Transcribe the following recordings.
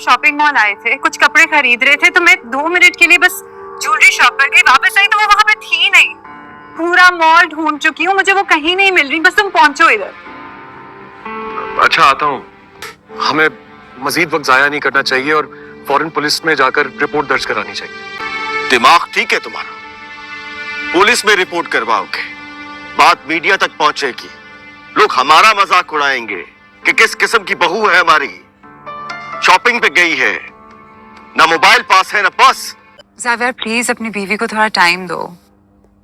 Shopping mall आए थे, कुछ कपड़े खरीद रहे थे, तो मैं 2 मिनट के लिए बस ज्वेलरी शॉप पर गई, वापस आई तो वो वहां पे थी नहीं। पूरा मॉल ढूंढ चुकी हूँ, मुझे वो कहीं नहीं मिल रही, बस तुम पहुंचो इधर। अच्छा, आता हूँ। हमें मजीद वक्त जाया नहीं करना चाहिए और फौरन पुलिस में जाकर रिपोर्ट दर्ज करानी चाहिए। दिमाग ठीक है तुम्हारा? पुलिस में रिपोर्ट करवाओगे, बात मीडिया तक पहुंचेगी, लोग हमारा मजाक उड़ाएंगे कि किस किस्म की बहू है हमारी, शॉपिंग पे गई है, ना मोबाइल पास है ना पर्स। ज़ावियर प्लीज अपनी बीवी को थोड़ा टाइम दो।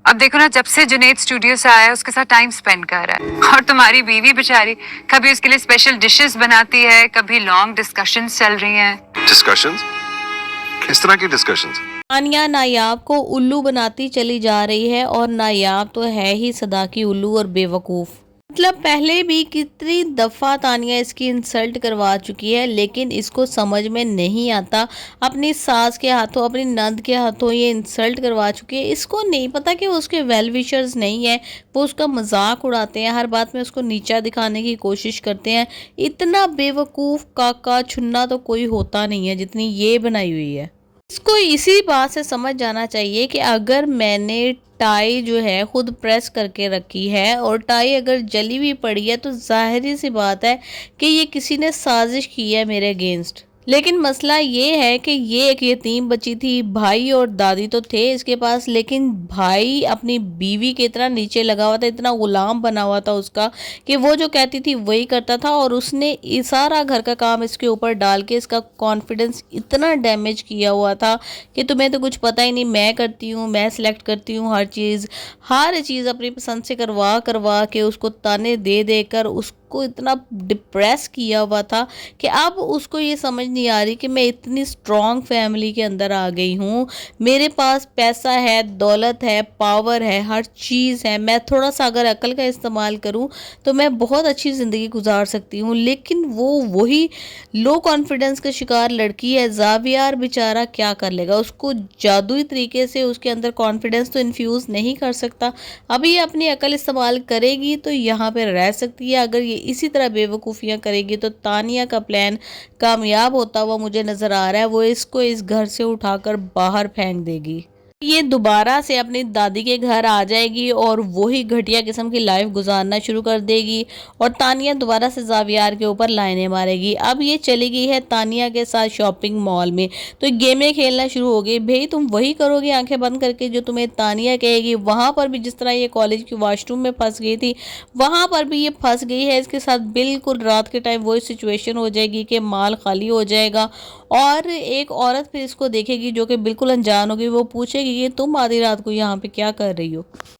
अब देखो ना, जब से जुनैद स्टूडियो से आया है उसके साथ टाइम स्पेंड कर रहा है, और तुम्हारी बीवी बेचारी कभी उसके लिए स्पेशल डिशेस बनाती है, कभी लॉन्ग डिस्कशंस चल रही हैं। डिस्कशंस? किस तरह की डिस्कशंस? तानिया नायाब को उल्लू बनाती चली जा रही है और नायाब तो है ही सदा की उल्लू और बेवकूफ़। मतलब पहले भी कितनी दफ़ा तानिया इसकी इंसल्ट करवा चुकी है, लेकिन इसको समझ में नहीं आता। अपनी सास के हाथों, अपनी नंद के हाथों ये इंसल्ट करवा चुकी है। इसको नहीं पता कि वो उसके वेल विशर्स नहीं है, वो उसका मजाक उड़ाते हैं, हर बात में उसको नीचा दिखाने की कोशिश करते हैं। इतना बेवकूफ़ काका छुन्ना तो कोई होता नहीं है जितनी ये बनाई हुई है। इसको इसी बात से समझ जाना चाहिए कि अगर मैंने टाई जो है खुद प्रेस करके रखी है और टाई अगर जली हुई पड़ी है तो जाहिर सी बात है कि ये किसी ने साजिश की है मेरे अगेंस्ट। लेकिन मसला ये है कि ये एक यतीम बच्ची थी, भाई और दादी तो थे इसके पास, लेकिन भाई अपनी बीवी के इतना नीचे लगा हुआ था, इतना गुलाम बना हुआ था उसका कि वो जो कहती थी वही करता था, और उसने सारा घर का काम इसके ऊपर डाल के इसका कॉन्फिडेंस इतना डैमेज किया हुआ था कि तुम्हें तो कुछ पता ही नहीं, मैं करती हूँ, मैं सिलेक्ट करती हूँ हर चीज़ अपनी पसंद से करवा करवा के उसको ताने दे देकर उसको इतना डिप्रेस किया हुआ था कि अब उसको ये समझ नहीं आ रही कि मैं इतनी स्ट्रॉन्ग फैमिली के अंदर आ गई हूँ, मेरे पास पैसा है, दौलत है, पावर है, हर चीज़ है, मैं थोड़ा सा अगर अकल का इस्तेमाल करूँ तो मैं बहुत अच्छी ज़िंदगी गुजार सकती हूँ। लेकिन वो वही लो कॉन्फिडेंस का शिकार लड़की है। ज़ावियर बेचारा क्या कर लेगा, उसको जादुई तरीके से उसके अंदर कॉन्फिडेंस तो इन्फ्यूज़ नहीं कर सकता। अभी ये अपनी अकल इस्तेमाल करेगी तो यहाँ पे रह सकती है, अगर ये इसी तरह बेवकूफ़ियाँ करेगी तो तानिया का प्लान कामयाब होता हुआ मुझे नज़र आ रहा है। वो इसको इस घर से उठाकर बाहर फेंक देगी, ये दोबारा से अपनी दादी के घर आ जाएगी और वही घटिया किस्म की लाइफ गुजारना शुरू कर देगी, और तानिया दोबारा से ज़ावियर के ऊपर लाइनें मारेगी। अब ये चली गई है तानिया के साथ शॉपिंग मॉल में, तो गेमें खेलना शुरू हो गई। भाई तुम वही करोगे आंखें बंद करके जो तुम्हें तानिया कहेगी। वहाँ पर भी जिस तरह ये कॉलेज के वॉशरूम में फंस गई थी, वहाँ पर भी ये फंस गई है। इसके साथ बिल्कुल रात के टाइम वही सिचुएशन हो जाएगी कि माल खाली हो जाएगा और एक औरत फिर इसको देखेगी जो कि बिल्कुल अनजान होगी, वो पूछेगी कि तुम आधी रात को यहाँ पे क्या कर रही हो।